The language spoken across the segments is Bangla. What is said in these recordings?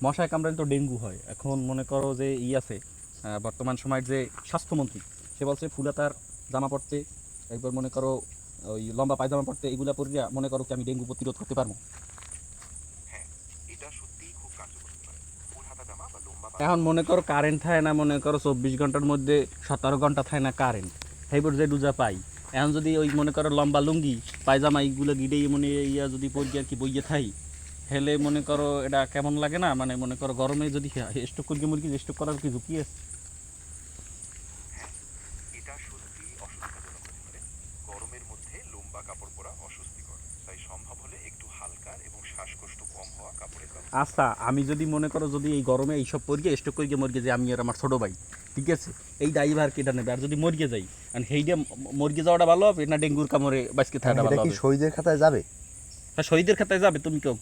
মশায় কামড়ালে তো ডেঙ্গু হয়। এখন মনে করো যে আছে বর্তমান সময়ের যে স্বাস্থ্যমন্ত্রী, সে বলছে ফুলাতার জামা পড়তে, একবার মনে করো ওই লম্বা পায়জামা পড়তে, এইগুলা পরিয়া মনে করো কি আমি ডেঙ্গু প্রতিরোধ করতে পারবো? এখন মনে করো কারেন্ট থাকে না, মনে করো 24 ঘন্টার মধ্যে 17 ঘন্টা থাকে না কারেন্ট, সেইবার যে ডুজা পাই। এখন যদি ওই মনে করো লম্বা লুঙ্গি পায়জামা এইগুলো গিডেই মনে যদি পরি আর কি বইয়ে থাই, হেলে মনে করো এটা কেমন লাগে না? মানে মনে করো গরমে যদি স্টক করি মুরগি স্টক করার কি ঝুঁকি আছে? আচ্ছা, আমি যদি মনে করো যদি এই গরমে এইসব পরিয়ে স্টক করি মরিয়ে যাই, আমি আর আমার ছোটো ভাই, ঠিক আছে, এই ড্রাইভার কেটা নেবে? আর যদি মরিয়ে যাই, কারণ সেইটা মরিয়ে যাওয়াটা ভালো হবে না ডেঙ্গুর কামড়ে বাঁচকে থাকাটা ভালো হবে? শহীদের খাতায় যাবে। হ্যাঁ, শহীদের খাতায় যাবে। তুমি কেউ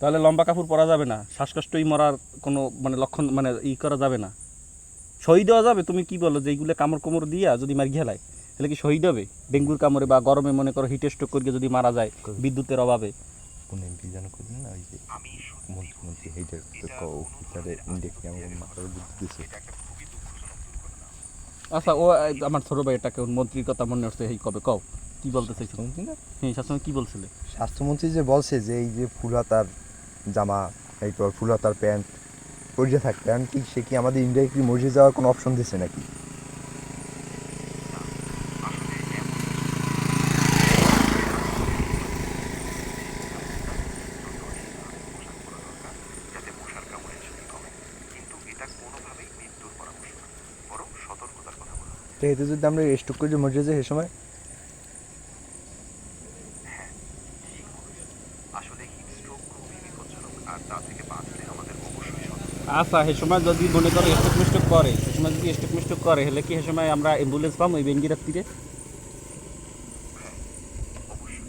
তাহলে লম্বা কাপড় পরা যাবে না? শ্বাসকষ্টই মরার কোনো মানে লক্ষণ মানে করা যাবে না? শহীদ হওয়া যাবে? তুমি কি বলো যে এইগুলো কামড় কোমড় দিয়া যদি মার ঘেলায় তাহলে কি শহীদ হবে ডেঙ্গুর কামড়ে? বা গরমে মনে করো হিট স্ট্রোক করে যদি মারা যায় বিদ্যুতের অভাবে? কোন এমপি যেন করলেন না, ওই যে মন্ত্রী এইটার ইন্ডিয়া মাথার বুদ্ধি দিচ্ছে। আচ্ছা, ও আমার ছোট ভাই এটাকে মন্ত্রীর কথা মনে হচ্ছে, এই কবে কও কি বলতে চাইছো? হ্যাঁ, শাসন কি বলছিলে? স্বাস্থ্যমন্ত্রী যে বলছে যে এই যে ফুলহাতার জামা, এরপর ফুলহাতার প্যান্ট পরে থাকতে, কারণ কি সে কি আমাদের ইন্ডিয়ায় কি মরে যাওয়ার কোনো অপশন দিচ্ছে নাকি? তো এতে যদি আমরা স্টক করে মরে যাই সে সময়? আচ্ছা, সে সময় যদি মনে করো স্টক মিস্টক করে, সে সময় যদি স্টক মিস্টক করে হলে কি সে সময় আমরা অ্যাম্বুলেন্স পাবো ওই বেঙ্গি রাত্রিরে?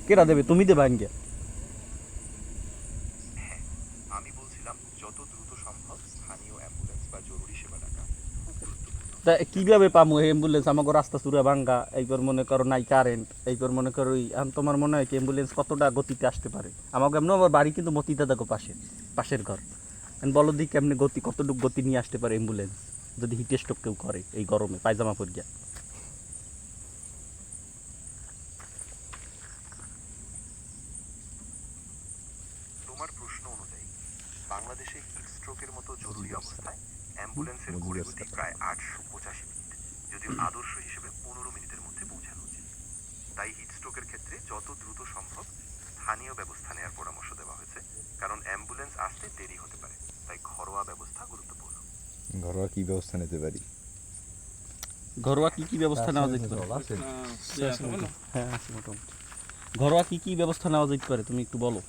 কেরা দেবে? তুমি দেবা আঙ্গিয়া? তা কীভাবে পাবো অ্যাম্বুলেন্স? আমাকে রাস্তা চূড়া ভাঙ্গা, এইবার মনে করো নাই কারেন্ট, এইবার মনে করো এখন তোমার মনে হয় কি অ্যাম্বুলেন্স কতটা গতিতে আসতে পারে? আমাকে এমন আমার বাড়ি কিন্তু মতিতা দেখো পাশের ঘর। বলো দিক কেমনি গতি, কতটুকু গতি নিয়ে আসতে পারে অ্যাম্বুলেন্স যদি হিট স্ট্রোক কেউ করে এই গরমে পায়জামা পরিয়া? ঘরোয়া কি ব্যবস্থা নিতে পারি? ঘরোয়া কি কি ব্যবস্থা নেওয়া যেতে পারে? হ্যাঁ, আছে মোটামুটি। ঘরোয়া কি কি ব্যবস্থা নেওয়া যেতে পারে তুমি একটু বলো।